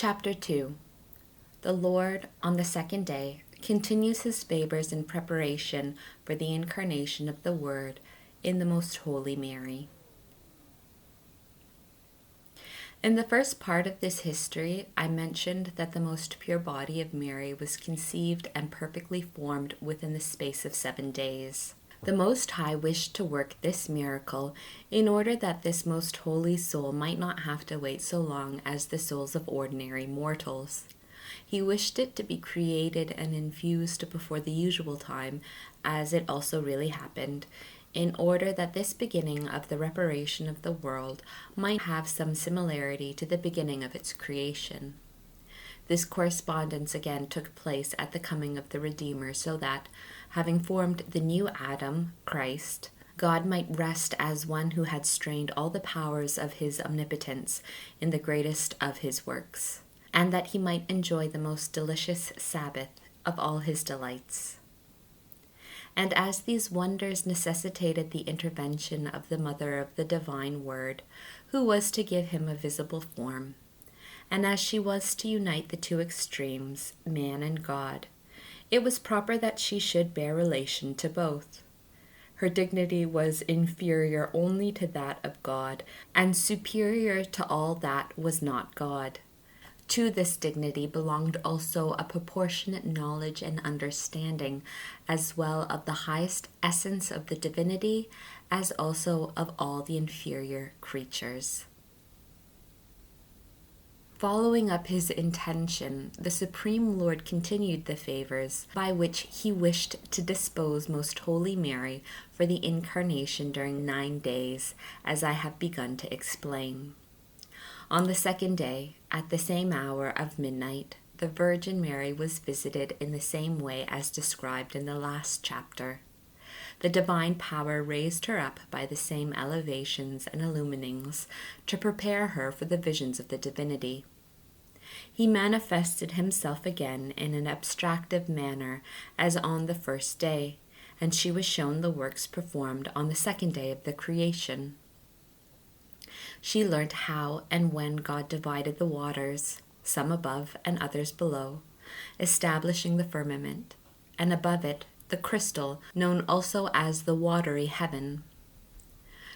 Chapter 2. The Lord, on the second day, continues his favors in preparation for the incarnation of the Word in the Most Holy Mary. In the first part of this history, I mentioned that the most pure body of Mary was conceived and perfectly formed within the space of 7 days. The Most High wished to work this miracle in order that this most holy soul might not have to wait so long as the souls of ordinary mortals. He wished it to be created and infused before the usual time, as it also really happened, in order that this beginning of the reparation of the world might have some similarity to the beginning of its creation. This correspondence again took place at the coming of the Redeemer, so that, having formed the new Adam, Christ, God might rest as one who had strained all the powers of his omnipotence in the greatest of his works, and that he might enjoy the most delicious Sabbath of all his delights. And as these wonders necessitated the intervention of the Mother of the Divine Word, who was to give him a visible form, and as she was to unite the two extremes, man and God, it was proper that she should bear relation to both. Her dignity was inferior only to that of God, and superior to all that was not God. To this dignity belonged also a proportionate knowledge and understanding, as well of the highest essence of the divinity, as also of all the inferior creatures. Following up his intention, the Supreme Lord continued the favors by which he wished to dispose Most Holy Mary for the incarnation during 9 days, as I have begun to explain. On the second day, at the same hour of midnight, the Virgin Mary was visited in the same way as described in the last chapter. The divine power raised her up by the same elevations and illuminings to prepare her for the visions of the divinity. He manifested himself again in an abstractive manner as on the first day, and she was shown the works performed on the second day of the creation. She learnt how and when God divided the waters, some above and others below, establishing the firmament, and above it the crystal, known also as the watery heaven.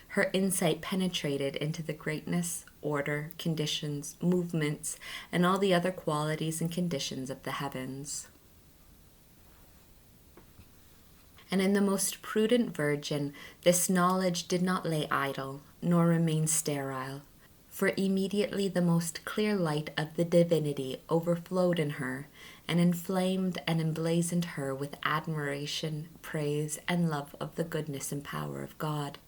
Her insight penetrated into the greatness, order, conditions, movements, and all the other qualities and conditions of the heavens. And in the most prudent Virgin, this knowledge did not lay idle, nor remain sterile, for immediately the most clear light of the divinity overflowed in her, and inflamed and emblazoned her with admiration, praise, and love of the goodness and power of God.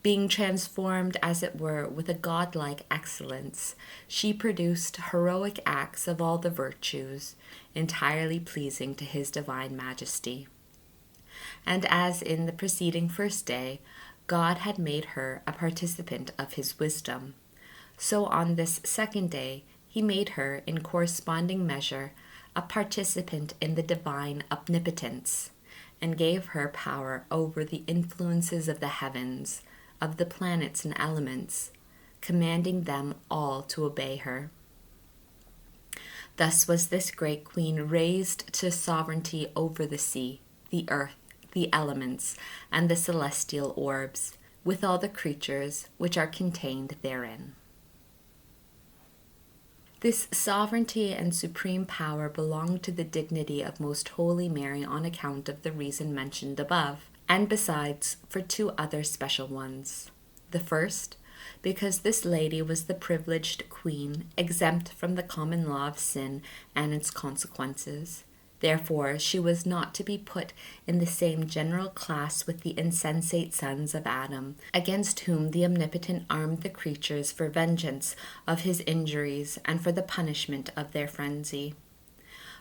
Being transformed, as it were, with a godlike excellence, she produced heroic acts of all the virtues, entirely pleasing to his divine majesty. And as in the preceding first day, God had made her a participant of his wisdom, so on this second day he made her, in corresponding measure, a participant in the divine omnipotence, and gave her power over the influences of the heavens, of the planets and elements, commanding them all to obey her. Thus was this great queen raised to sovereignty over the sea, the earth, the elements, and the celestial orbs, with all the creatures which are contained therein. This sovereignty and supreme power belonged to the dignity of Most Holy Mary on account of the reason mentioned above, and besides for 2 other special ones. The first, because this lady was the privileged queen, exempt from the common law of sin and its consequences. Therefore, she was not to be put in the same general class with the insensate sons of Adam, against whom the Omnipotent armed the creatures for vengeance of his injuries and for the punishment of their frenzy.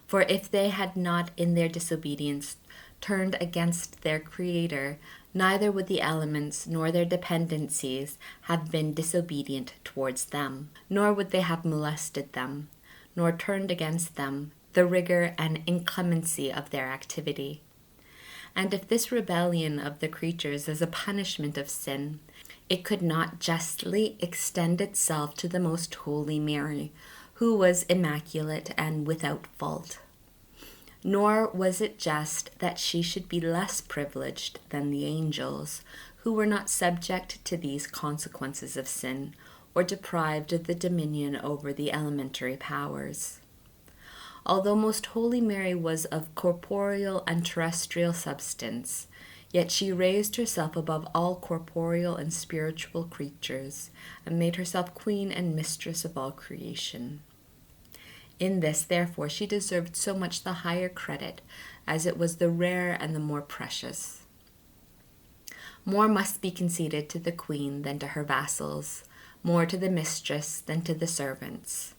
For if they had not in their disobedience turned against their Creator, neither would the elements nor their dependencies have been disobedient towards them, nor would they have molested them, nor turned against them the rigor and inclemency of their activity. And if this rebellion of the creatures is a punishment of sin, it could not justly extend itself to the Most Holy Mary, who was immaculate and without fault. Nor was it just that she should be less privileged than the angels, who were not subject to these consequences of sin, or deprived of the dominion over the elementary powers. Although Most Holy Mary was of corporeal and terrestrial substance, yet she raised herself above all corporeal and spiritual creatures, and made herself queen and mistress of all creation. In this, therefore, she deserved so much the higher credit, as it was the rare and the more precious. More must be conceded to the queen than to her vassals, more to the mistress than to the servants.